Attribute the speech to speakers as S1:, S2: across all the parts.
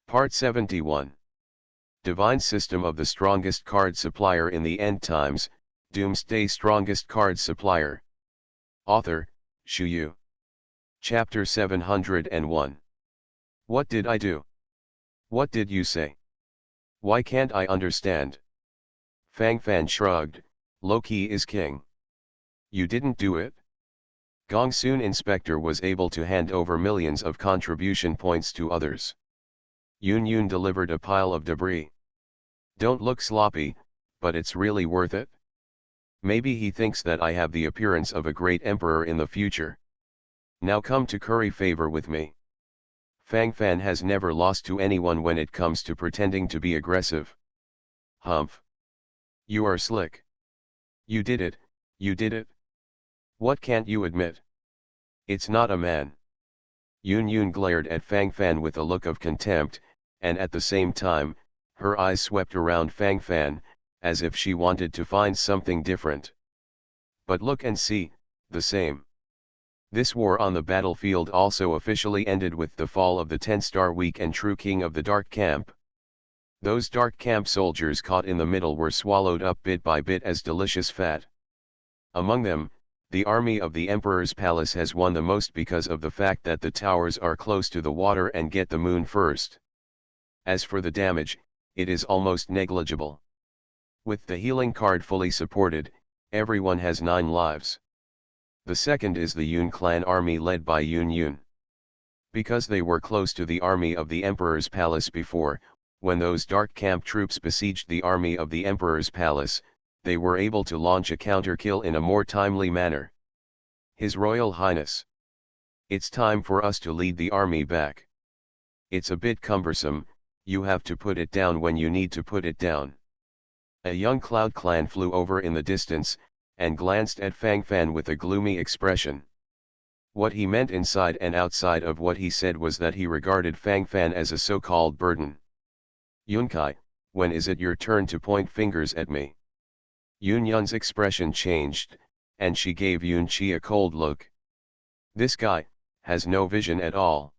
S1: Part 71. Divine System of the Strongest Card Supplier in the End Times, Doomsday Strongest Card Supplier. Author, Shu Yu. Chapter 701. What did I do? What did you say? Why can't I understand? Fang Fan shrugged, Loki is king. You didn't do it? Gong Soon Inspector was able to hand over millions of contribution points to others. Yun delivered a pile of debris. Don't look sloppy, but it's really worth it. Maybe he thinks that I have the appearance of a great emperor in the future. Now come to curry favor with me. Fang Fan has never lost to anyone when it comes to pretending to be aggressive. Humph. You are slick. You did it, you did it. What can't you admit? It's not a man. Yun glared at Fang Fan with a look of contempt, and at the same time, her eyes swept around Fang Fan, as if she wanted to find something different. But look and see, the same. This war on the battlefield also officially ended with the fall of the 10-star weak and true king of the Dark Camp. Those Dark Camp soldiers caught in the middle were swallowed up bit by bit as delicious fat. Among them, the army of the Emperor's Palace has won the most because of the fact that the towers are close to the water and get the moon first. As for the damage, it is almost negligible. With the healing card fully supported, everyone has 9 lives. The second is the Yun clan army led by Yun. Because they were close to the army of the Emperor's Palace before, when those Dark Camp troops besieged the army of the Emperor's Palace, they were able to launch a counter-kill in a more timely manner. His Royal Highness. It's time for us to lead the army back. It's a bit cumbersome, you have to put it down when you need to put it down. A young Cloud Clan flew over in the distance, and glanced at Fang Fan with a gloomy expression. What he meant inside and outside of what he said was that he regarded Fang Fan as a so-called burden. Yunkai, when is it your turn to point fingers at me? Yun's expression changed, and she gave Yunqi a cold look. This guy has no vision at all.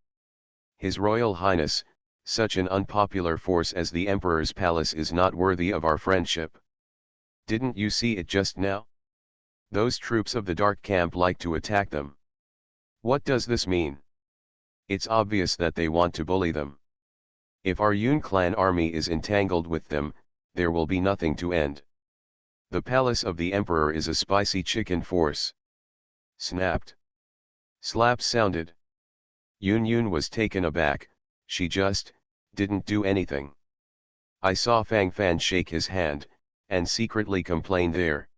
S1: His Royal Highness, such an unpopular force as the Emperor's Palace is not worthy of our friendship. Didn't you see it just now? Those troops of the Dark Camp like to attack them. What does this mean? It's obvious that they want to bully them. If our Yun clan army is entangled with them, there will be nothing to end. The palace of the Emperor is a spicy chicken force. Snapped. Slaps sounded. Yun was taken aback, she just didn't do anything. I saw Fang Fan shake his hand, and secretly complain there.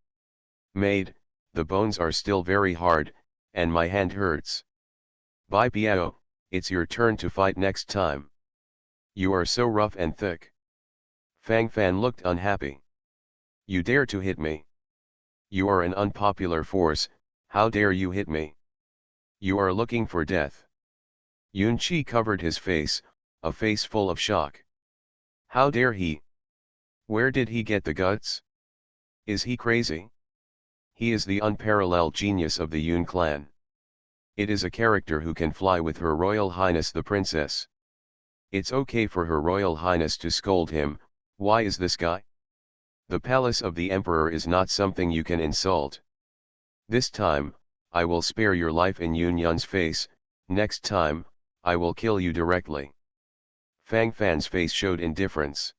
S1: Maid, the bones are still very hard, and my hand hurts. Bai Piao, it's your turn to fight next time. You are so rough and thick. Fang Fan looked unhappy. You dare to hit me? You are an unpopular force, how dare you hit me? You are looking for death. Yunqi covered his face, a face full of shock. How dare he? Where did he get the guts? Is he crazy? He is the unparalleled genius of the Yun clan. It is a character who can fly with Her Royal Highness the Princess. It's okay for Her Royal Highness to scold him, why is this guy? The palace of the Emperor is not something you can insult. This time, I will spare your life in Yun's face, next time, I will kill you directly. Fang Fan's face showed indifference.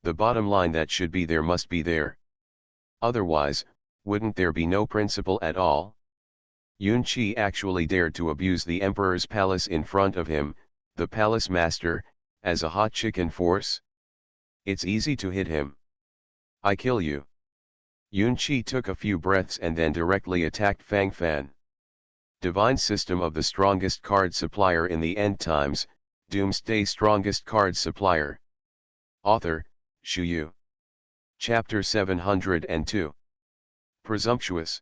S1: The bottom line that should be there must be there. Otherwise, wouldn't there be no principle at all? Yunqi actually dared to abuse the Emperor's palace in front of him, the palace master, as a hot chicken force? It's easy to hit him. I kill you. Yunqi took a few breaths and then directly attacked Fang Fan. Divine System of the Strongest Card Supplier in the End Times, Doomsday Strongest Card Supplier. Author, Shu Yu. Chapter 702. Presumptuous.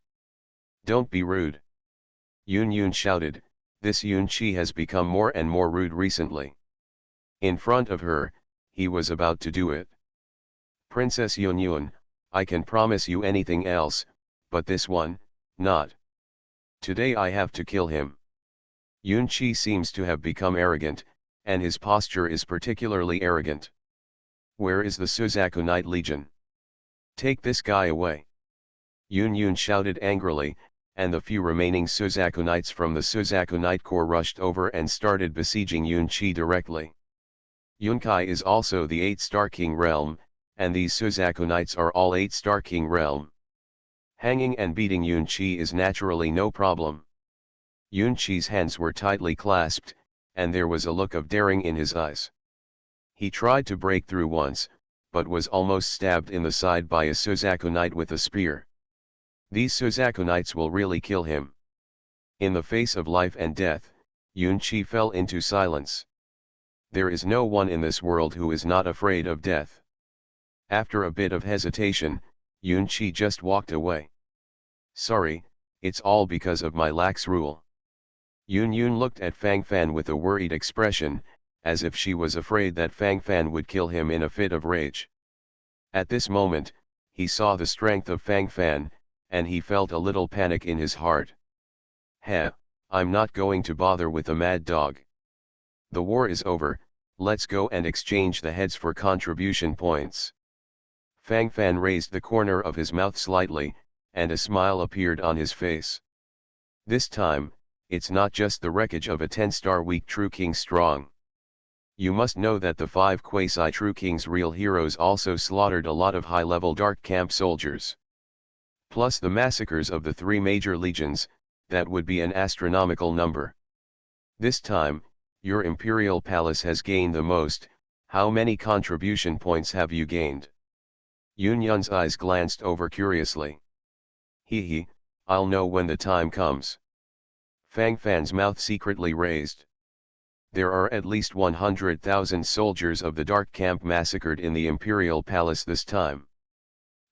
S1: Don't be rude. Yun shouted, this Yunqi has become more and more rude recently. In front of her, he was about to do it. Princess Yun, I can promise you anything else, but this one, not. Today I have to kill him. Yunqi seems to have become arrogant, and his posture is particularly arrogant. Where is the Suzaku Knight Legion? Take this guy away. Yun shouted angrily, and the few remaining Suzaku Knights from the Suzaku Knight Corps rushed over and started besieging Yunqi directly. Yunkai is also the 8-star King realm, and these Suzaku Knights are all 8-star King realm. Hanging and beating Yunqi is naturally no problem. Yunqi's hands were tightly clasped, and there was a look of daring in his eyes. He tried to break through once, but was almost stabbed in the side by a Suzaku Knight with a spear. These Suzaku Knights will really kill him. In the face of life and death, Yunqi fell into silence. There is no one in this world who is not afraid of death. After a bit of hesitation, Yunqi just walked away. Sorry, it's all because of my lax rule. Yun looked at Fang Fan with a worried expression, as if she was afraid that Fang Fan would kill him in a fit of rage. At this moment, he saw the strength of Fang Fan, and he felt a little panic in his heart. Heh, I'm not going to bother with a mad dog. The war is over, let's go and exchange the heads for contribution points. Fang Fan raised the corner of his mouth slightly, and a smile appeared on his face. This time, it's not just the wreckage of a 10-star weak True King strong. You must know that the 5 quasi-True King's real heroes also slaughtered a lot of high-level Dark Camp soldiers. Plus the massacres of the 3 major legions, that would be an astronomical number. This time, your Imperial Palace has gained the most. How many contribution points have you gained? Yun's eyes glanced over curiously. Hee, I'll know when the time comes. Fang Fan's mouth secretly raised. There are at least 100,000 soldiers of the Dark Camp massacred in the Imperial Palace this time.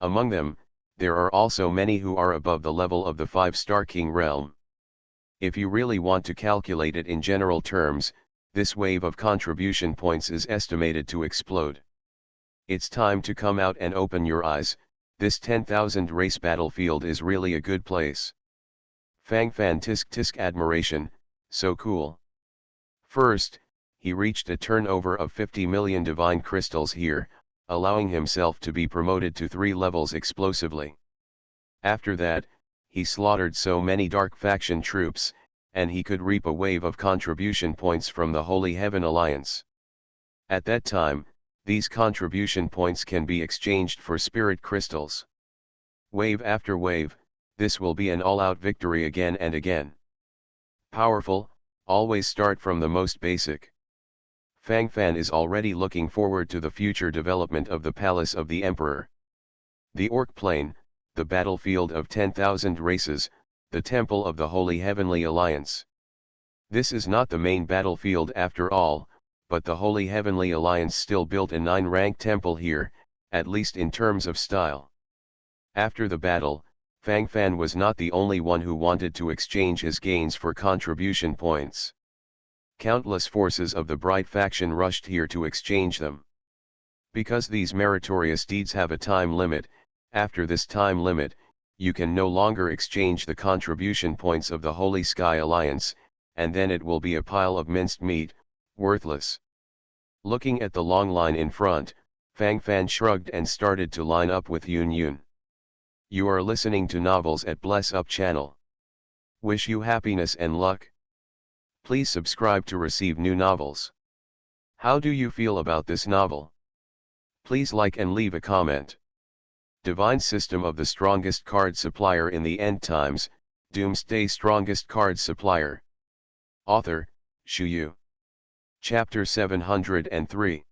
S1: Among them, there are also many who are above the level of the 5-star King realm. If you really want to calculate it in general terms, this wave of contribution points is estimated to explode. It's time to come out and open your eyes. This 10,000 race battlefield is really a good place. Fang Fan tisk admiration, so cool. First, he reached a turnover of 50 million divine crystals here, allowing himself to be promoted to 3 levels explosively. After that, he slaughtered so many dark faction troops, and he could reap a wave of contribution points from the Holy Heaven Alliance. At that time, these contribution points can be exchanged for spirit crystals. Wave after wave, this will be an all-out victory again and again. Powerful, always start from the most basic. Fang Fan is already looking forward to the future development of the Palace of the Emperor. The Orc Plain, the battlefield of 10,000 races, the Temple of the Holy Heavenly Alliance. This is not the main battlefield after all, but the Holy Heavenly Alliance still built a 9-rank temple here, at least in terms of style. After the battle, Fang Fan was not the only one who wanted to exchange his gains for contribution points. Countless forces of the Bright faction rushed here to exchange them. Because these meritorious deeds have a time limit, after this time limit, you can no longer exchange the contribution points of the Holy Sky Alliance, and then it will be a pile of minced meat, worthless. Looking at the long line in front, Fang Fan shrugged and started to line up with Yun. You are listening to Novels at Bless Up channel. Wish you happiness and luck. Please subscribe to receive new novels. How do you feel about this novel? Please like and leave a comment. Divine System of the Strongest Card Supplier in the End Times, Doomsday Strongest Card Supplier. Author, Shu. Chapter 703.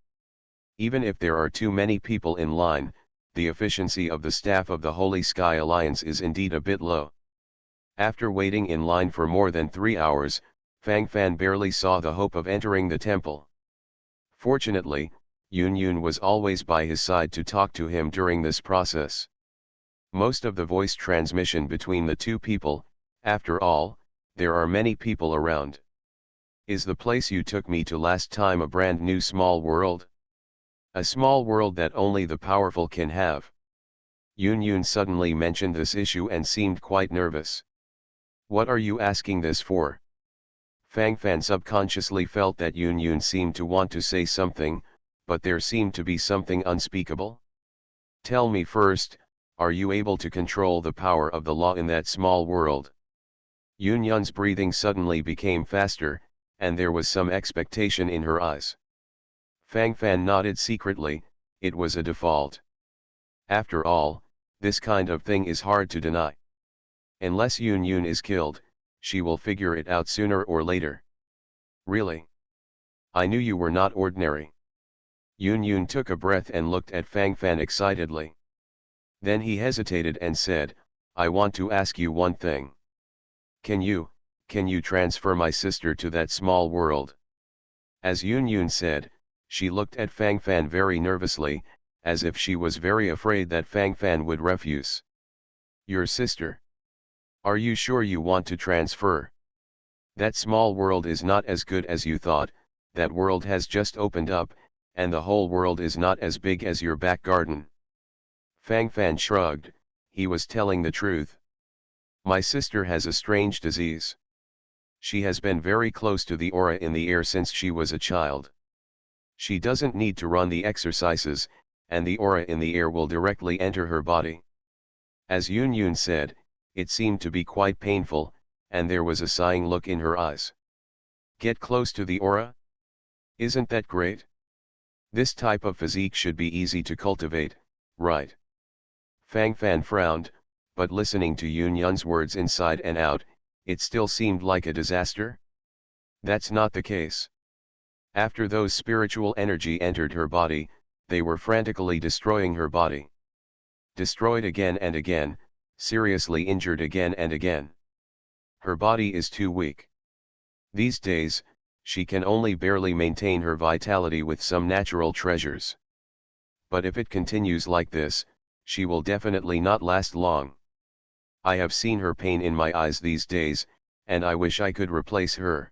S1: Even if there are too many people in line, the efficiency of the staff of the Holy Sky Alliance is indeed a bit low. After waiting in line for more than 3 hours, Fang Fan barely saw the hope of entering the temple. Fortunately, Yun was always by his side to talk to him during this process. Most of the voice transmission between the two people, after all, there are many people around. Is the place you took me to last time a brand new small world? A small world that only the powerful can have. Yun suddenly mentioned this issue and seemed quite nervous. What are you asking this for? Fang Fan subconsciously felt that Yun Yun seemed to want to say something, but there seemed to be something unspeakable. Tell me first, are you able to control the power of the law in that small world? Yun Yun's breathing suddenly became faster, and there was some expectation in her eyes. Fang Fan nodded secretly. It was a default. After all, this kind of thing is hard to deny. Unless Yun Yun is killed, she will figure it out sooner or later. Really? I knew you were not ordinary. Yun Yun took a breath and looked at Fang Fan excitedly. Then he hesitated and said, I want to ask you one thing. Can you transfer my sister to that small world? As Yun Yun said, she looked at Fang Fan very nervously, as if she was very afraid that Fang Fan would refuse. Your sister? Are you sure you want to transfer? That small world is not as good as you thought, that world has just opened up, and the whole world is not as big as your back garden. Fang Fan shrugged. He was telling the truth. My sister has a strange disease. She has been very close to the aura in the air since she was a child. She doesn't need to run the exercises, and the aura in the air will directly enter her body. As Yun Yun said, it seemed to be quite painful, and there was a sighing look in her eyes. Get close to the aura? Isn't that great? This type of physique should be easy to cultivate, right? Fang Fan frowned, but listening to Yun Yun's words inside and out, it still seemed like a disaster. That's not the case. After those spiritual energy entered her body, they were frantically destroying her body. Destroyed again and again, seriously injured again and again. Her body is too weak. These days, she can only barely maintain her vitality with some natural treasures. But if it continues like this, she will definitely not last long. I have seen her pain in my eyes these days, and I wish I could replace her.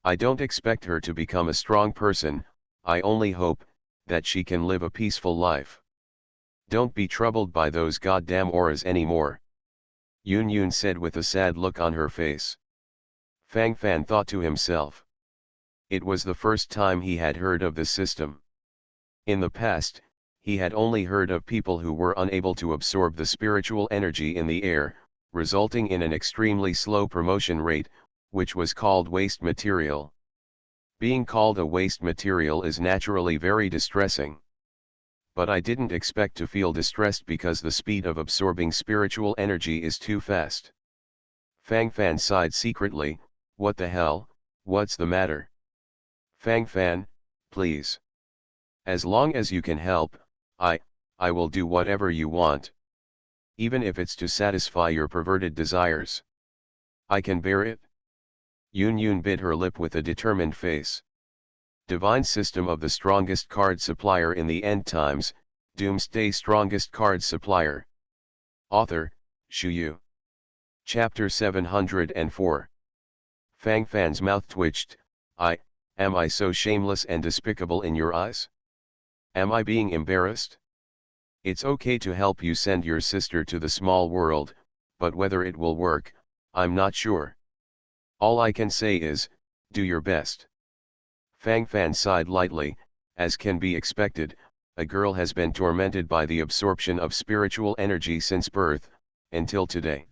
S1: I don't expect her to become a strong person, I only hope that she can live a peaceful life. Don't be troubled by those goddamn auras anymore. Yun Yun said with a sad look on her face. Fang Fan thought to himself. It was the first time he had heard of this system. In the past, he had only heard of people who were unable to absorb the spiritual energy in the air, resulting in an extremely slow promotion rate, which was called waste material. Being called a waste material is naturally very distressing. But I didn't expect to feel distressed because the speed of absorbing spiritual energy is too fast. Fang Fan sighed secretly. What the hell, what's the matter? Fang Fan, please. As long as you can help, I will do whatever you want. Even if it's to satisfy your perverted desires. I can bear it. Yun Yun bit her lip with a determined face. Divine System of the Strongest Card Supplier in the End Times, Doomsday Strongest Card Supplier. Author, Shu Yu. Chapter 704. Fang Fan's mouth twitched. Am I so shameless and despicable in your eyes? Am I being embarrassed? It's okay to help you send your sister to the small world, but whether it will work, I'm not sure. All I can say is, do your best. Fang Fan sighed lightly. As can be expected, a girl has been tormented by the absorption of spiritual energy since birth, until today.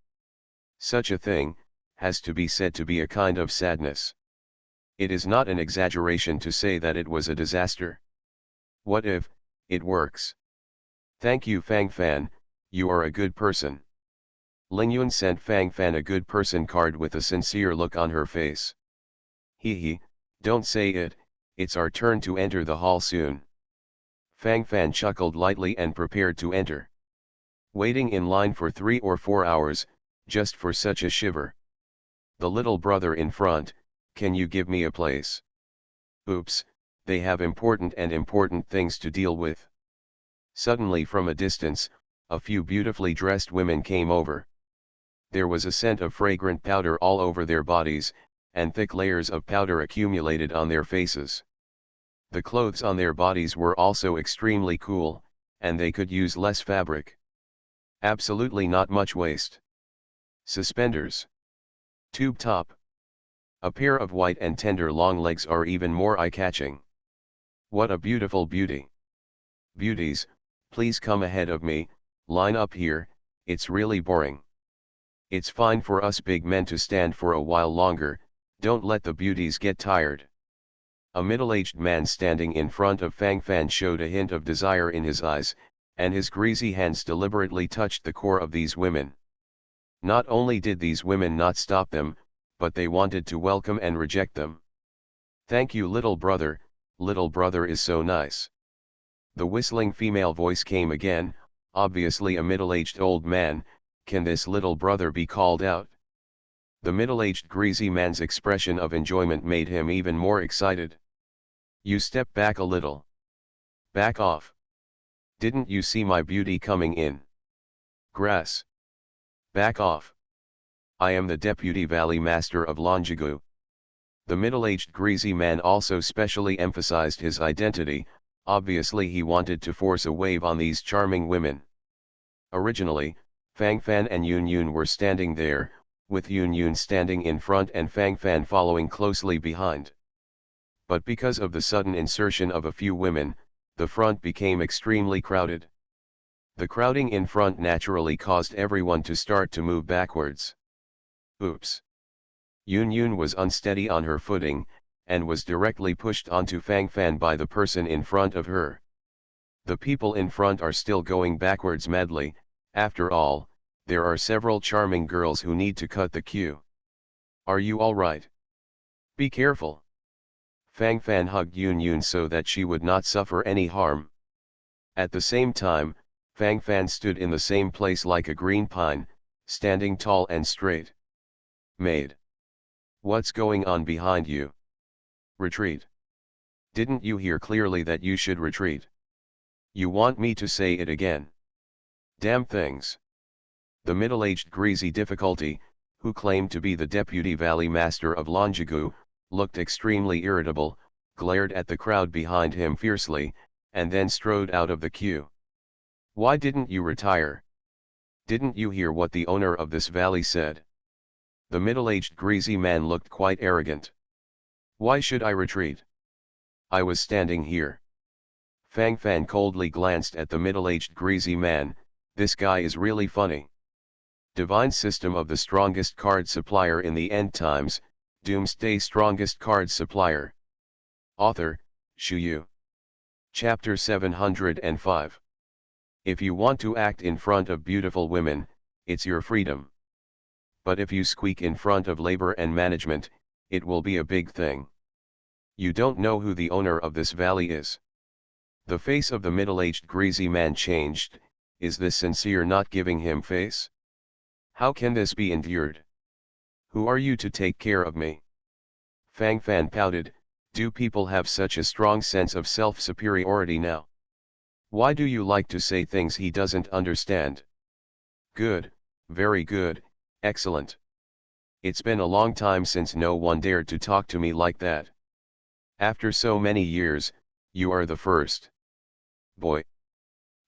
S1: Such a thing has to be said to be a kind of sadness. It is not an exaggeration to say that it was a disaster. What if it works? Thank you, Fang Fan, you are a good person. Ling Yun sent Fang Fan a good person card with a sincere look on her face. Hee, don't say it, it's our turn to enter the hall soon. Fang Fan chuckled lightly and prepared to enter. Waiting in line for 3 or 4 hours, just for such a shiver. The little brother in front, can you give me a place? Oops, they have important things to deal with. Suddenly from a distance, a few beautifully dressed women came over. There was a scent of fragrant powder all over their bodies, and thick layers of powder accumulated on their faces. The clothes on their bodies were also extremely cool, and they could use less fabric. Absolutely not much waste. Suspenders. Tube top. A pair of white and tender long legs are even more eye-catching. What a beautiful beauty. Beauties, please come ahead of me, line up here, it's really boring. It's fine for us big men to stand for a while longer, don't let the beauties get tired. A middle-aged man standing in front of Fang Fan showed a hint of desire in his eyes, and his greasy hands deliberately touched the core of these women. Not only did these women not stop them, but they wanted to welcome and reject them. Thank you little brother is so nice. The whistling female voice came again, obviously a middle-aged old man, can this little brother be called out? The middle-aged greasy man's expression of enjoyment made him even more excited. You step back a little. Back off. Didn't you see my beauty coming in? Grass. Back off. I am the Deputy Valley Master of Longigu. The middle-aged greasy man also specially emphasized his identity, obviously he wanted to force a wave on these charming women. Originally, Fang Fan and Yun Yun were standing there, with Yun Yun standing in front and Fang Fan following closely behind. But because of the sudden insertion of a few women, the front became extremely crowded. The crowding in front naturally caused everyone to start to move backwards. Oops! Yun Yun was unsteady on her footing, and was directly pushed onto Fang Fan by the person in front of her. The people in front are still going backwards madly, after all, there are several charming girls who need to cut the queue. Are you alright? Be careful! Fang Fan hugged Yun Yun so that she would not suffer any harm. At the same time, Fang Fan stood in the same place like a green pine, standing tall and straight. Maid. What's going on behind you? Retreat. Didn't you hear clearly that you should retreat? You want me to say it again? Damn things. The middle-aged greasy difficulty, who claimed to be the Deputy Valley Master of Longigu, looked extremely irritable, glared at the crowd behind him fiercely, and then strode out of the queue. Why didn't you retire? Didn't you hear what the owner of this valley said? The middle-aged greasy man looked quite arrogant. Why should I retreat? I was standing here. Fang Fan coldly glanced at the middle-aged greasy man, this guy is really funny. Divine System of the Strongest Card Supplier in the End Times, Doomsday Strongest Card Supplier. Author, Shu Yu. Chapter 705. If you want to act in front of beautiful women, it's your freedom. But if you squeak in front of labor and management, it will be a big thing. You don't know who the owner of this valley is. The face of the middle-aged greasy man changed, is this sincere not giving him face? How can this be endured? Who are you to take care of me? Fang Fan pouted, do people have such a strong sense of self-superiority now? Why do you like to say things he doesn't understand? Good, very good, excellent. It's been a long time since no one dared to talk to me like that. After so many years, you are the first. Boy.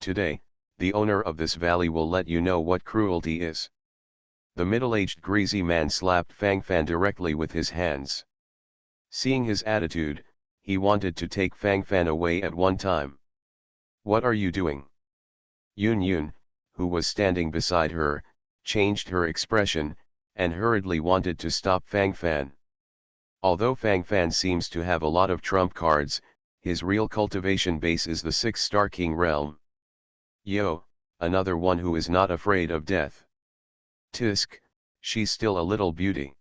S1: Today, the owner of this valley will let you know what cruelty is. The middle-aged greasy man slapped Fang Fan directly with his hands. Seeing his attitude, he wanted to take Fang Fan away at one time. What are you doing? Yun Yun, who was standing beside her, changed her expression, and hurriedly wanted to stop Fang Fan. Although Fang Fan seems to have a lot of trump cards, his real cultivation base is the 6-star king realm. Yo, another one who is not afraid of death. Tisk, she's still a little beauty.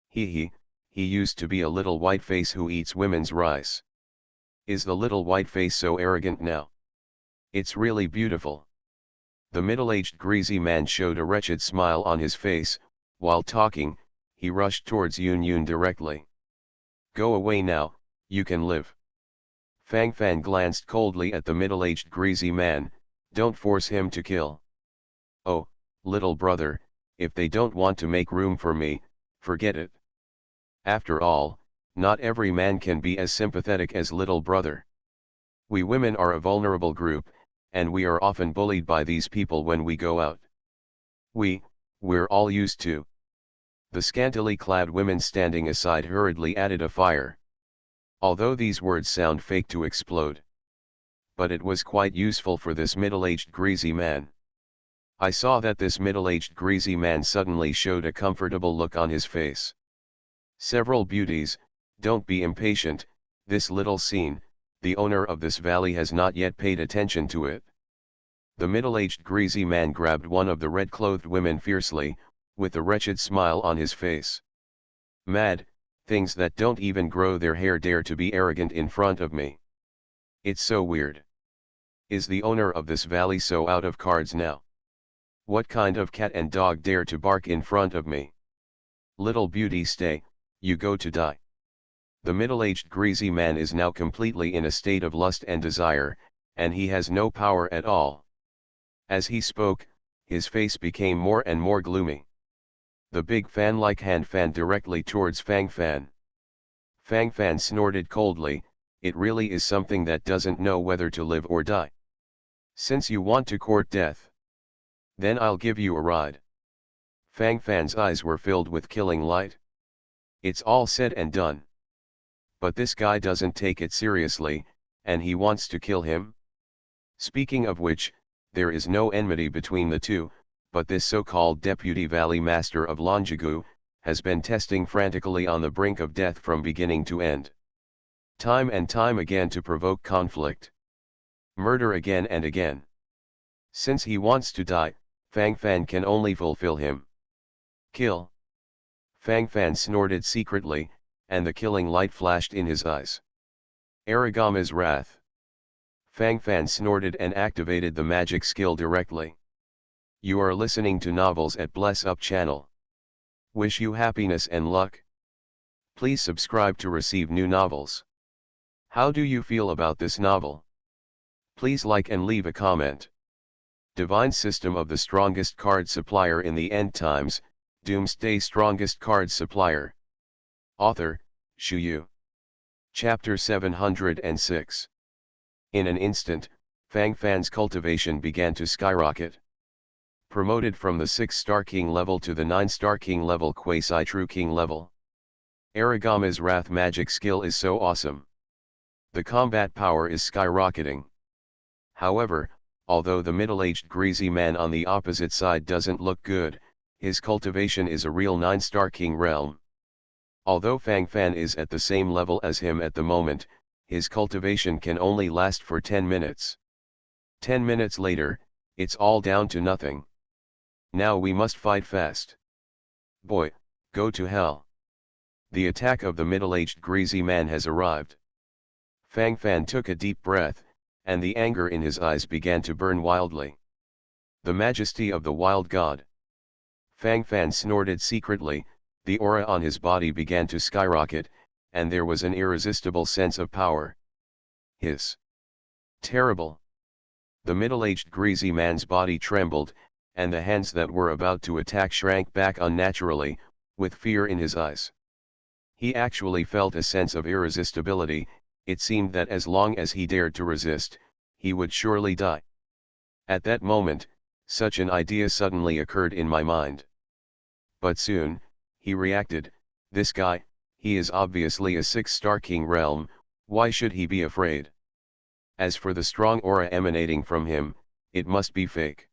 S1: He used to be a little white face who eats women's rice. Is the little white face so arrogant now? It's really beautiful. The middle-aged greasy man showed a wretched smile on his face, while talking, he rushed towards Yun Yun directly. Go away now, you can live. Fang Fan glanced coldly at the middle-aged greasy man, don't force him to kill. Oh, little brother, if they don't want to make room for me, forget it. After all, not every man can be as sympathetic as little brother. We women are a vulnerable group, and we are often bullied by these people when we go out. We're all used to. The scantily clad women standing aside hurriedly added a fire. Although these words sound fake to explode. But it was quite useful for this middle-aged greasy man. I saw that this middle-aged greasy man suddenly showed a comfortable look on his face. Several beauties, don't be impatient, this little scene, the owner of this valley has not yet paid attention to it. The middle-aged greasy man grabbed one of the red-clothed women fiercely, with a wretched smile on his face. Mad, things that don't even grow their hair dare to be arrogant in front of me. It's so weird. Is the owner of this valley so out of cards now? What kind of cat and dog dare to bark in front of me? Little beauty, stay, you go to die. The middle-aged greasy man is now completely in a state of lust and desire, and he has no power at all. As he spoke, his face became more and more gloomy. The big fan-like hand fanned directly towards Fang Fan. Fang Fan snorted coldly, it really is something that doesn't know whether to live or die. Since you want to court death, then I'll give you a ride. Fang Fan's eyes were filled with killing light. It's all said and done. But this guy doesn't take it seriously, and he wants to kill him. Speaking of which, there is no enmity between the two, but this so-called Deputy Valley Master of Longigu has been testing frantically on the brink of death from beginning to end. Time and time again to provoke conflict. Murder again and again. Since he wants to die, Fang Fan can only fulfill him. Kill. Fang Fan snorted secretly, and the killing light flashed in his eyes. Aragama's wrath. Fang Fan snorted and activated the magic skill directly. You are listening to Novels at Bless Up channel. Wish you happiness and luck. Please subscribe to receive new novels. How do you feel about this novel? Please like and leave a comment. Divine System of the Strongest Card Supplier in the End Times, Doomsday Strongest Card Supplier. Author, Shu Yu. Chapter 706. In an instant, Fang Fan's cultivation began to skyrocket. Promoted from the 6-star king level to the 9-star king level quasi-true king level. Aragama's wrath magic skill is so awesome. The combat power is skyrocketing. However, although the middle-aged greasy man on the opposite side doesn't look good, his cultivation is a real 9-star king realm. Although Fang Fan is at the same level as him at the moment, his cultivation can only last for 10 minutes. 10 minutes later, it's all down to nothing. Now we must fight fast. Boy, go to hell. The attack of the middle-aged greasy man has arrived. Fang Fan took a deep breath, and the anger in his eyes began to burn wildly. The majesty of the wild god. Fang Fan snorted secretly, the aura on his body began to skyrocket, and there was an irresistible sense of power. Hiss. Terrible. The middle-aged greasy man's body trembled, and the hands that were about to attack shrank back unnaturally, with fear in his eyes. He actually felt a sense of irresistibility. It seemed that as long as he dared to resist, he would surely die. At that moment, such an idea suddenly occurred in my mind. But soon, he reacted, this guy, he is obviously a 6-star king realm, why should he be afraid? As for the strong aura emanating from him, it must be fake.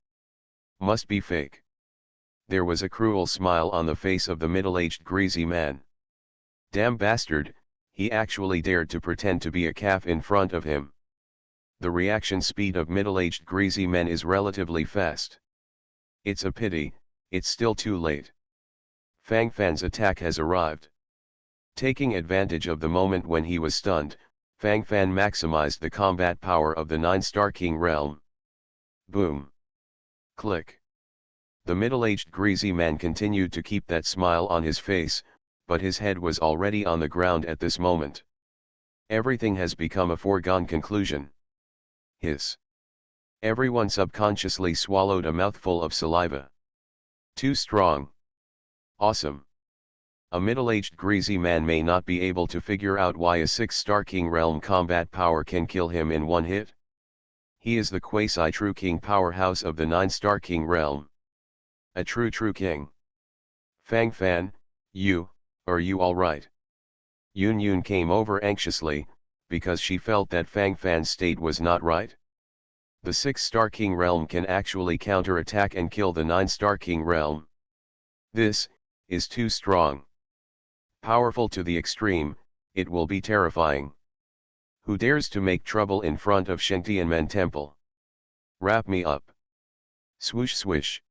S1: Must be fake. There was a cruel smile on the face of the middle-aged greasy man. Damn bastard, he actually dared to pretend to be a calf in front of him. The reaction speed of middle-aged greasy men is relatively fast. It's a pity, it's still too late. Fang Fan's attack has arrived. Taking advantage of the moment when he was stunned, Fang Fan maximized the combat power of the 9-star king realm. Boom. Click. The middle-aged greasy man continued to keep that smile on his face, but his head was already on the ground at this moment. Everything has become a foregone conclusion. Hiss. Everyone subconsciously swallowed a mouthful of saliva. Too strong. Awesome. A middle-aged greasy man may not be able to figure out why a 6-star king realm combat power can kill him in one hit. He is the quasi-true king powerhouse of the 9-star king realm. A true king. Fang Fan, You, are you alright? Yun Yun came over anxiously, because she felt that Fang Fan's state was not right. The 6-star King realm can actually counter-attack and kill the 9-star King realm. This is too strong. Powerful to the extreme, it will be terrifying. Who dares to make trouble in front of Shantianmen Temple? Wrap me up. Swoosh swish.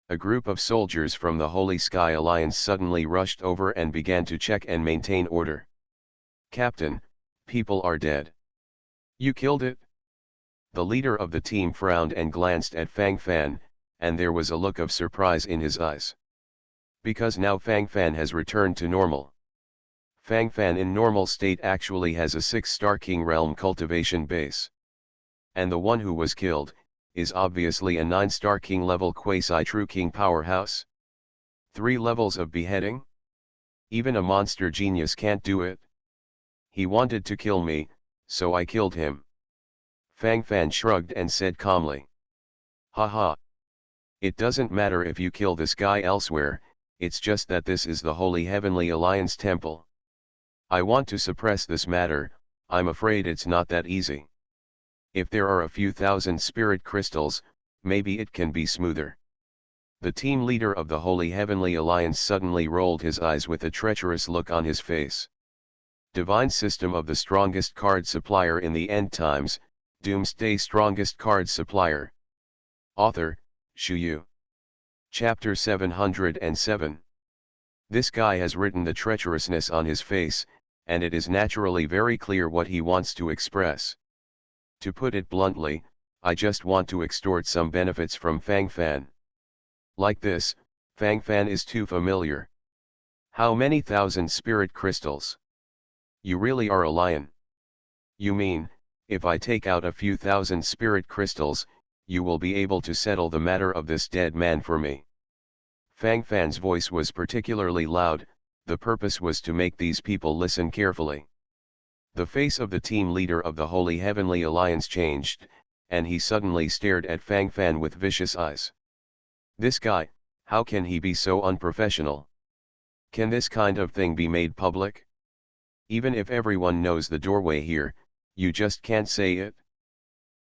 S1: A group of soldiers from the Holy Sky Alliance suddenly rushed over and began to check and maintain order. Captain, people are dead. You killed it? The leader of the team frowned and glanced at Fang Fan, and there was a look of surprise in his eyes. Because now Fang Fan has returned to normal. Fang Fan in normal state actually has a 6-star King Realm cultivation base. And the one who was killed, is obviously a 9-star King level quasi-true King powerhouse. 3 levels of beheading? Even a monster genius can't do it. He wanted to kill me, so I killed him. Fang Fan shrugged and said calmly. Haha. It doesn't matter if you kill this guy elsewhere, it's just that this is the Holy Heavenly Alliance temple. I want to suppress this matter, I'm afraid it's not that easy. If there are a few thousand spirit crystals, maybe it can be smoother. The team leader of the Holy Heavenly Alliance suddenly rolled his eyes with a treacherous look on his face. Divine System of the Strongest Card Supplier in the End Times, Doomsday Strongest Card Supplier. Author, Shu Yu. Chapter 707. This guy has written the treacherousness on his face, and it is naturally very clear what he wants to express. To put it bluntly, I just want to extort some benefits from Fang Fan. Like this, Fang Fan is too familiar. How many thousand spirit crystals? You really are a lion. You mean, if I take out a few thousand spirit crystals, you will be able to settle the matter of this dead man for me. Fang Fan's voice was particularly loud, the purpose was to make these people listen carefully. The face of the team leader of the Holy Heavenly Alliance changed, and he suddenly stared at Fang Fan with vicious eyes. This guy, how can he be so unprofessional? Can this kind of thing be made public? Even if everyone knows the doorway here, you just can't say it?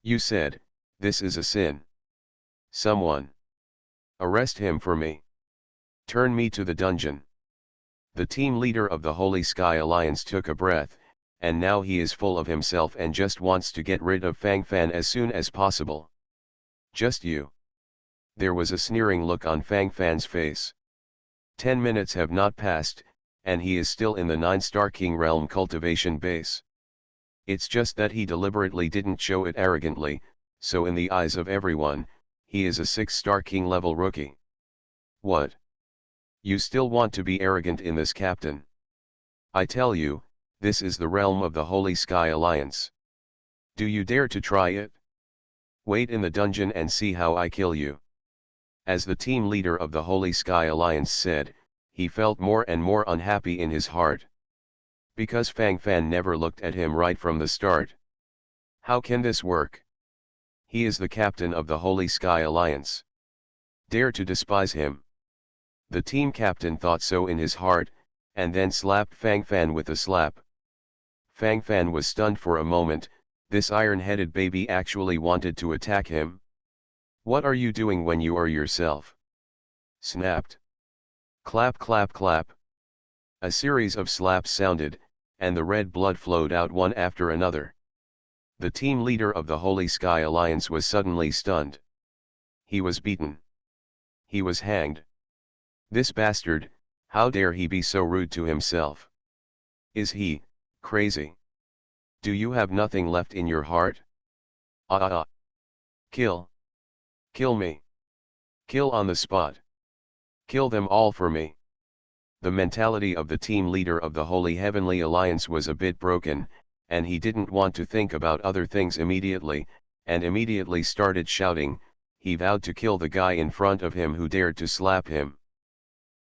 S1: You said, this is a sin. Someone. Arrest him for me. Turn me to the dungeon. The team leader of the Holy Sky Alliance took a breath, and now he is full of himself and just wants to get rid of Fang Fan as soon as possible. Just you. There was a sneering look on Fang Fan's face. 10 minutes have not passed, and he is still in the 9-star King Realm cultivation base. It's just that he deliberately didn't show it arrogantly, so in the eyes of everyone, he is a 6-star King level rookie. What? You still want to be arrogant in this, Captain? I tell you, this is the realm of the Holy Sky Alliance. Do you dare to try it? Wait in the dungeon and see how I kill you. As the team leader of the Holy Sky Alliance said, he felt more and more unhappy in his heart. Because Fang Fan never looked at him right from the start. How can this work? He is the captain of the Holy Sky Alliance. Dare to despise him. The team captain thought so in his heart, and then slapped Fang Fan with a slap. Fang Fan was stunned for a moment, this iron-headed baby actually wanted to attack him. What are you doing when you are yourself? Snapped. Clap clap clap. A series of slaps sounded, and the red blood flowed out one after another. The team leader of the Holy Sky Alliance was suddenly stunned. He was beaten. He was hanged. This bastard, how dare he be so rude to himself? Is he crazy? Do you have nothing left in your heart? Kill. Kill me. Kill on the spot. Kill them all for me. The mentality of the team leader of the Holy Heavenly Alliance was a bit broken, and he didn't want to think about other things immediately, and immediately started shouting. He vowed to kill the guy in front of him who dared to slap him.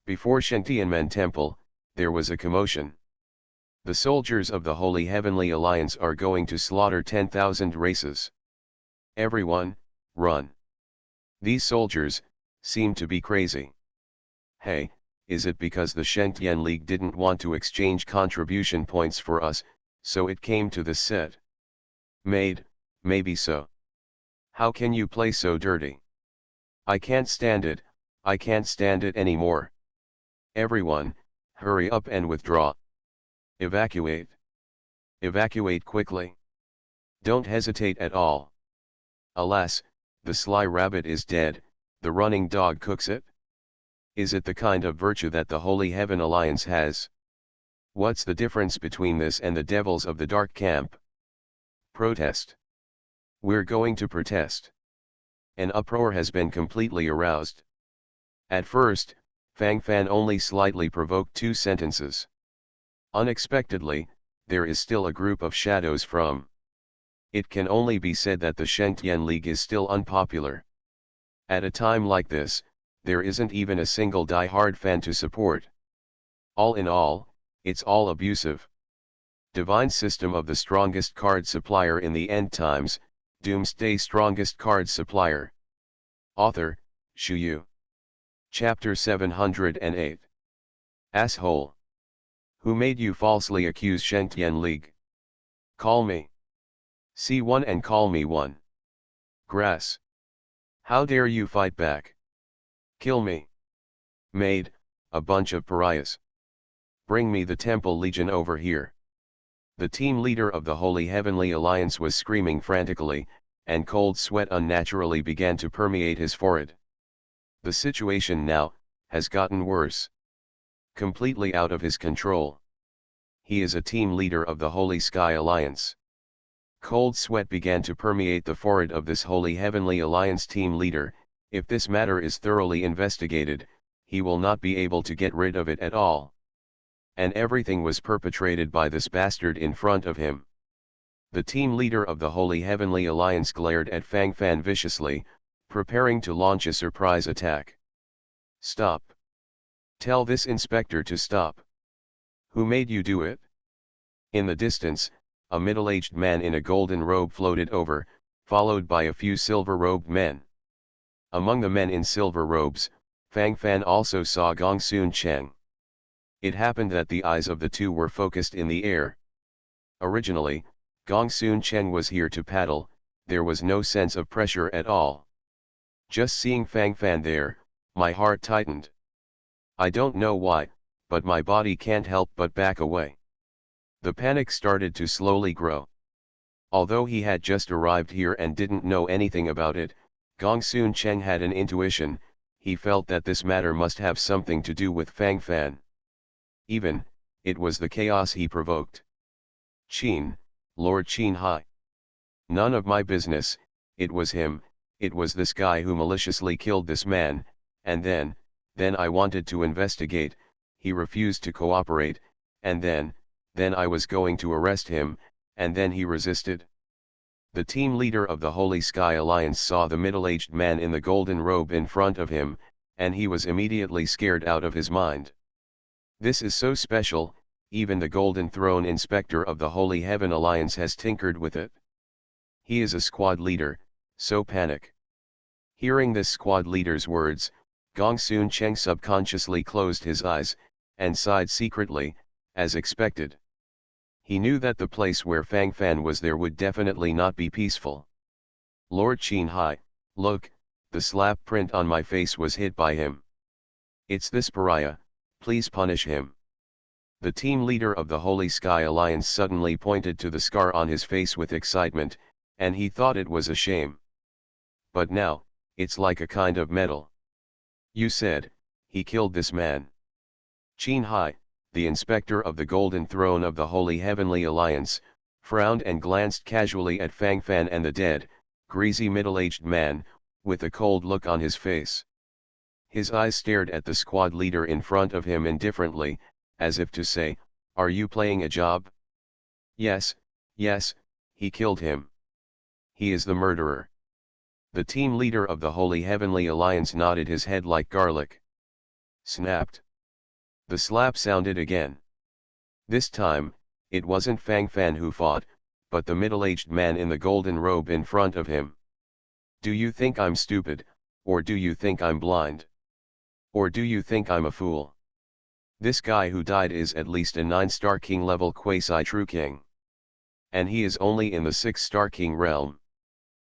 S1: Before Shantianmen Temple, there was a commotion. The soldiers of the Holy Heavenly Alliance are going to slaughter 10,000 races. Everyone, run. These soldiers seem to be crazy. Hey, is it because the Shentian League didn't want to exchange contribution points for us, so it came to this set? Maybe so. How can you play so dirty? I can't stand it, I can't stand it anymore. Everyone, hurry up and withdraw. Evacuate. Evacuate quickly. Don't hesitate at all. Alas, the sly rabbit is dead, the running dog cooks it. Is it the kind of virtue that the Holy Heaven Alliance has? What's the difference between this and the devils of the dark camp? Protest. We're going to protest. An uproar has been completely aroused. At first, Fang Fan only slightly provoked 2 sentences. Unexpectedly, there is still a group of shadows from. It can only be said that the Shentian League is still unpopular. At a time like this, there isn't even a single die-hard fan to support. All in all, it's all abusive. Divine system of the strongest card supplier in the end times, Doomsday strongest card supplier. Author, Shu Yu. Chapter 708. Asshole. Who made you falsely accuse Shentian League? Call me. C1 and call me one. Grass. How dare you fight back? Kill me. Maid, a bunch of pariahs. Bring me the Temple Legion over here. The team leader of the Holy Heavenly Alliance was screaming frantically, and cold sweat unnaturally began to permeate his forehead. The situation now has gotten worse. Completely out of his control. He is a team leader of the Holy Sky Alliance. Cold sweat began to permeate the forehead of this Holy Heavenly Alliance team leader. If this matter is thoroughly investigated, he will not be able to get rid of it at all. And everything was perpetrated by this bastard in front of him. The team leader of the Holy Heavenly Alliance glared at Fang Fan viciously, preparing to launch a surprise attack. Stop. Tell this inspector to stop. Who made you do it? In the distance, a middle-aged man in a golden robe floated over, followed by a few silver-robed men. Among the men in silver robes, Fang Fan also saw Gong Sun Cheng. It happened that the eyes of the two were focused in the air. Originally, Gong Sun Cheng was here to paddle, there was no sense of pressure at all. Just seeing Fang Fan there, my heart tightened. I don't know why, but my body can't help but back away. The panic started to slowly grow. Although he had just arrived here and didn't know anything about it, Gong Sun Cheng had an intuition. He felt that this matter must have something to do with Fang Fan. It was the chaos he provoked. Qin, Lord Qin Hai. None of my business, it was him, it was this guy who maliciously killed this man, and then I wanted to investigate, he refused to cooperate, and then I was going to arrest him, and then he resisted. The team leader of the Holy Sky Alliance saw the middle-aged man in the golden robe in front of him, and he was immediately scared out of his mind. This is so special, even the Golden Throne Inspector of the Holy Heaven Alliance has tinkered with it. He is a squad leader, so panic. Hearing this squad leader's words, Gong Sun Cheng subconsciously closed his eyes, and sighed secretly, as expected. He knew that the place where Fang Fan was there would definitely not be peaceful. Lord Qin Hai, look, the slap print on my face was hit by him. It's this pariah, please punish him. The team leader of the Holy Sky Alliance suddenly pointed to the scar on his face with excitement, and he thought it was a shame. But now, it's like a kind of medal. You said, he killed this man. Qin Hai, the inspector of the Golden Throne of the Holy Heavenly Alliance, frowned and glanced casually at Fang Fan and the dead, greasy middle-aged man, with a cold look on his face. His eyes stared at the squad leader in front of him indifferently, as if to say, are you playing a job? Yes, he killed him. He is the murderer. The team leader of the Holy Heavenly Alliance nodded his head like garlic. Snapped. The slap sounded again. This time, it wasn't Fang Fan who fought, but the middle-aged man in the golden robe in front of him. Do you think I'm stupid, or do you think I'm blind? Or do you think I'm a fool? This guy who died is at least a 9-star king level quasi-true king. And he is only in the 6-star king realm.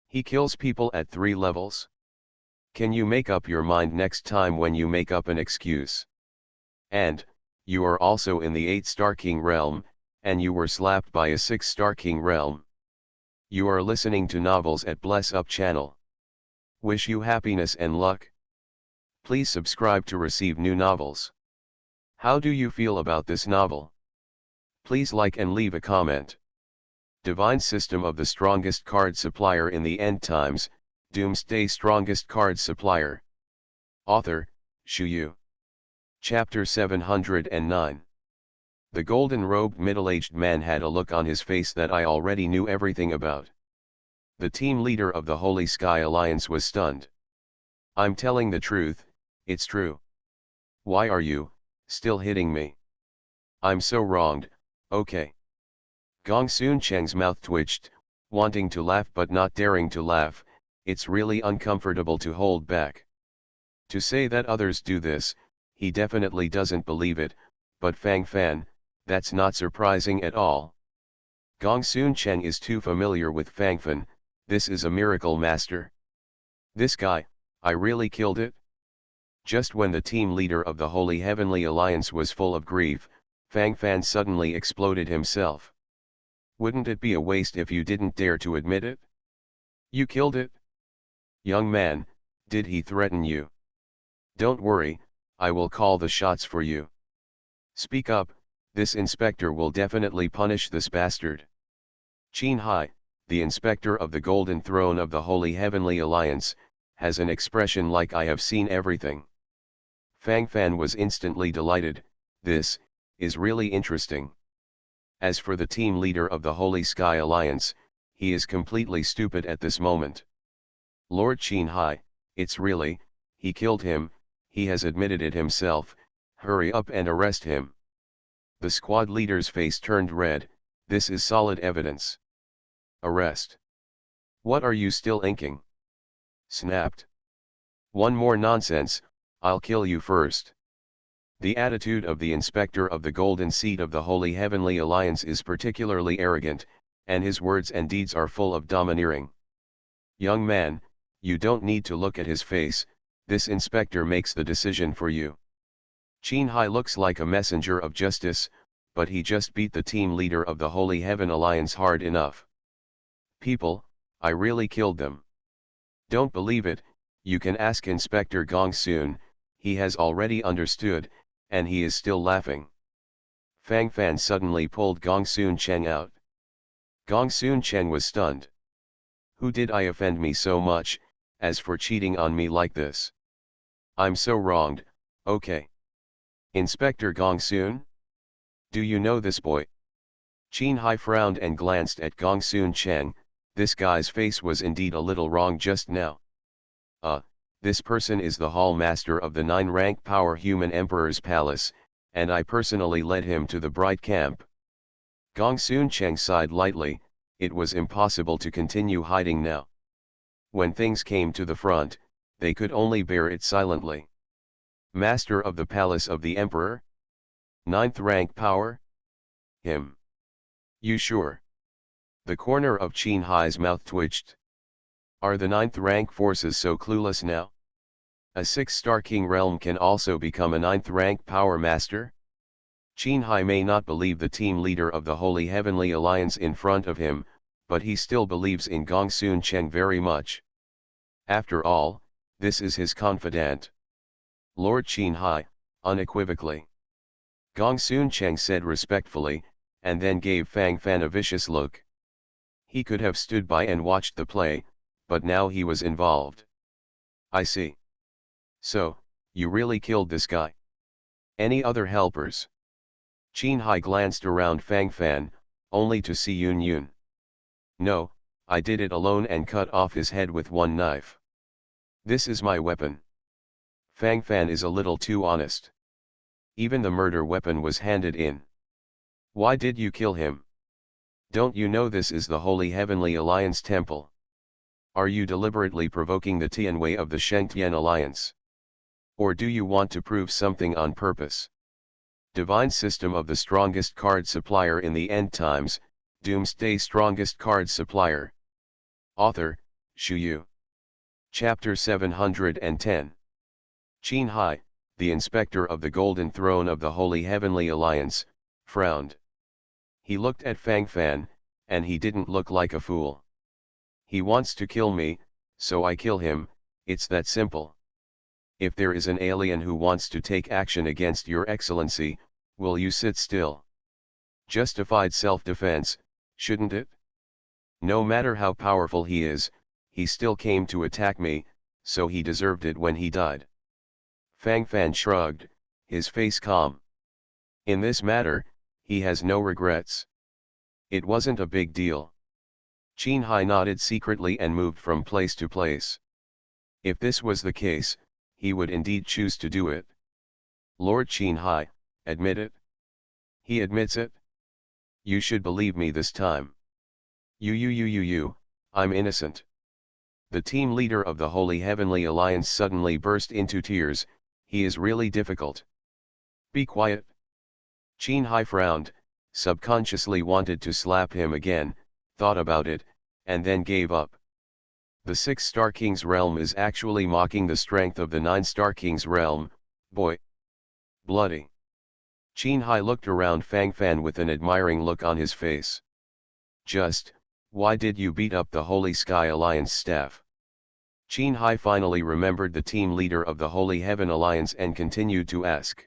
S1: He kills people at 3 levels. Can you make up your mind next time when you make up an excuse? And, you are also in the 8-star king realm, and you were slapped by a 6-star king realm. You are listening to Novels at Bless Up channel. Wish you happiness and luck. Please subscribe to receive new novels. How do you feel about this novel? Please like and leave a comment. Divine System of the Strongest Card Supplier in the End Times, Doomsday Strongest Card Supplier. Author, Shu Yu. Chapter 709. The golden-robed middle-aged man had a look on his face that I already knew everything about. The team leader of the Holy Sky Alliance was stunned. I'm telling the truth, it's true. Why are you still hitting me? I'm so wronged, okay. Gong Soon Cheng's mouth twitched, wanting to laugh but not daring to laugh. It's really uncomfortable to hold back. To say that others do this, he definitely doesn't believe it, but Fang Fan, that's not surprising at all. Gong Soon Cheng is too familiar with Fang Fan. This is a miracle master. This guy, I really killed it? Just when the team leader of the Holy Heavenly Alliance was full of grief, Fang Fan suddenly exploded himself. Wouldn't it be a waste if you didn't dare to admit it? You killed it? Young man, did he threaten you? Don't worry, I will call the shots for you. Speak up, this inspector will definitely punish this bastard. Qin Hai, the inspector of the Golden Throne of the Holy Heavenly Alliance, has an expression like I have seen everything. Fang Fan was instantly delighted. This is really interesting. As for the team leader of the Holy Sky Alliance, he is completely stupid at this moment. Lord Qin Hai, it's really, he killed him, he has admitted it himself, hurry up and arrest him. The squad leader's face turned red. This is solid evidence. Arrest. What are you still inking? Snapped. One more nonsense, I'll kill you first. The attitude of the inspector of the golden seat of the Holy Heavenly Alliance is particularly arrogant, and his words and deeds are full of domineering. Young man, you don't need to look at his face, this inspector makes the decision for you. Qin Hai looks like a messenger of justice, but he just beat the team leader of the Holy Heaven Alliance hard enough. People, I really killed them. Don't believe it, you can ask Inspector Gong Soon, he has already understood, and he is still laughing. Fang Fan suddenly pulled Gong Soon Cheng out. Gong Soon Cheng was stunned. Who did I offend me so much, as for cheating on me like this? I'm so wronged, okay. Inspector Gong Soon? Do you know this boy? Qin Hai frowned and glanced at Gong Soon Cheng. This guy's face was indeed a little wrong just now. This person is the hall master of the 9-rank power human emperor's palace, and I personally led him to the bright camp. Gong Soon Cheng sighed lightly. It was impossible to continue hiding now. When things came to the front, they could only bear it silently. Master of the palace of the emperor? 9th rank power? Him. You sure? The corner of Qin Hai's mouth twitched. Are the 9th rank forces so clueless now? A 6-star king realm can also become a 9th rank power master? Qin Hai may not believe the team leader of the Holy Heavenly Alliance in front of him, but he still believes in Gong Soon Cheng very much. After all, this is his confidant. Lord Qin Hai, unequivocally. Gong Soon Cheng said respectfully, and then gave Fang Fan a vicious look. He could have stood by and watched the play, but now he was involved. I see. So, you really killed this guy? Any other helpers? Qin Hai glanced around Fang Fan, only to see Yun Yun. No, I did it alone and cut off his head with one knife. This is my weapon. Fang Fan is a little too honest. Even the murder weapon was handed in. Why did you kill him? Don't you know this is the Holy Heavenly Alliance temple? Are you deliberately provoking the Tianwei of the Shengtian Alliance? Or do you want to prove something on purpose? Divine system of the strongest card supplier in the end times, Doomsday strongest card supplier. Author, Shu Yu. Chapter 710. Qin Hai, the inspector of the golden throne of the Holy Heavenly Alliance, frowned. He looked at Fang Fan, and he didn't look like a fool. He wants to kill me, so I kill him, it's that simple. If there is an alien who wants to take action against your excellency, will you sit still? Justified self-defense, shouldn't it? No matter how powerful he is, he still came to attack me, so he deserved it when he died. Fang Fan shrugged, his face calm. In this matter, he has no regrets. It wasn't a big deal. Qin Hai nodded secretly and moved from place to place. If this was the case, he would indeed choose to do it. Lord Qin Hai, admit it? He admits it? You should believe me this time. I'm innocent. The team leader of the Holy Heavenly Alliance suddenly burst into tears. He is really difficult. Be quiet. Qin Hai frowned, subconsciously wanted to slap him again, thought about it, and then gave up. The 6-star King's realm is actually mocking the strength of the 9-star King's realm, boy. Bloody. Qin Hai looked around Fang Fan with an admiring look on his face. Why did you beat up the Holy Sky Alliance staff? Qin Hai finally remembered the team leader of the Holy Heaven Alliance and continued to ask.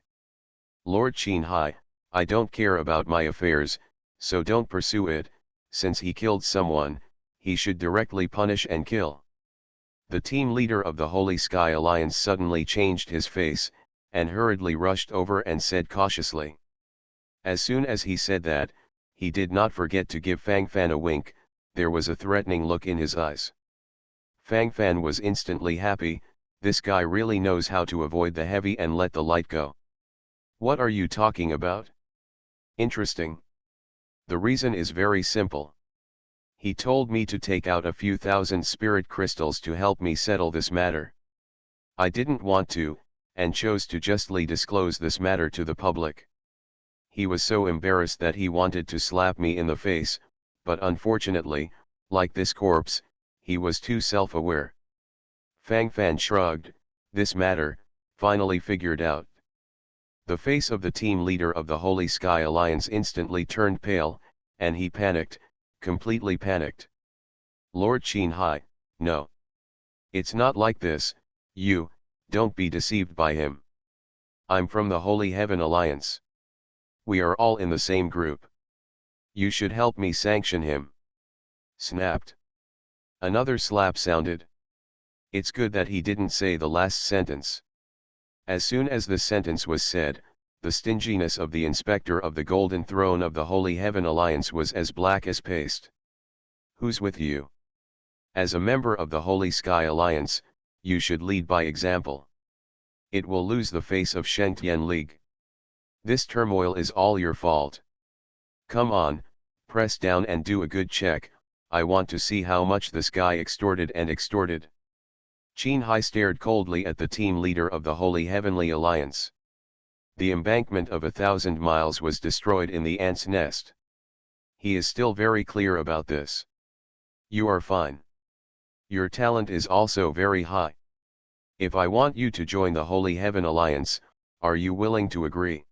S1: Lord Qin Hai, I don't care about my affairs, so don't pursue it. Since he killed someone, he should directly punish and kill. The team leader of the Holy Sky Alliance suddenly changed his face, and hurriedly rushed over and said cautiously. As soon as he said that, he did not forget to give Fang Fan a wink. There was a threatening look in his eyes. Fang Fan was instantly happy. This guy really knows how to avoid the heavy and let the light go. What are you talking about? Interesting. The reason is very simple. He told me to take out a few thousand spirit crystals to help me settle this matter. I didn't want to, and chose to justly disclose this matter to the public. He was so embarrassed that he wanted to slap me in the face, but unfortunately, like this corpse, he was too self-aware. Fang Fan shrugged, this matter, finally figured out. The face of the team leader of the Holy Sky Alliance instantly turned pale, and he panicked, completely panicked. Lord Qin Hai, no. It's not like this, don't be deceived by him. I'm from the Holy Heaven Alliance. We are all in the same group. You should help me sanction him. Snapped. Another slap sounded. It's good that he didn't say the last sentence. As soon as the sentence was said, the stinginess of the inspector of the golden throne of the Holy Heaven Alliance was as black as paste. Who's with you? As a member of the Holy Sky Alliance, you should lead by example. It will lose the face of Shengtian League. This turmoil is all your fault. Come on, press down and do a good check. I want to see how much this guy extorted and extorted. Qin Hai stared coldly at the team leader of the Holy Heavenly Alliance. The embankment of 1,000 miles was destroyed in the ant's nest. He is still very clear about this. You are fine. Your talent is also very high. If I want you to join the Holy Heaven Alliance, are you willing to agree?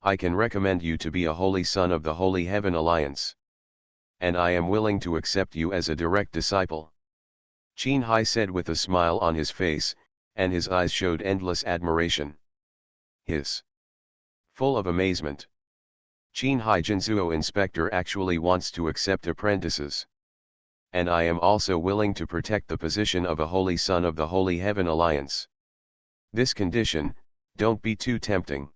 S1: I can recommend you to be a holy son of the Holy Heaven Alliance. And I am willing to accept you as a direct disciple. Qin Hai said with a smile on his face, and his eyes showed endless admiration. His full of amazement. Qin Hai Jinzuo Inspector actually wants to accept apprentices. And I am also willing to protect the position of a holy son of the Holy Heaven Alliance. This condition, don't be too tempting.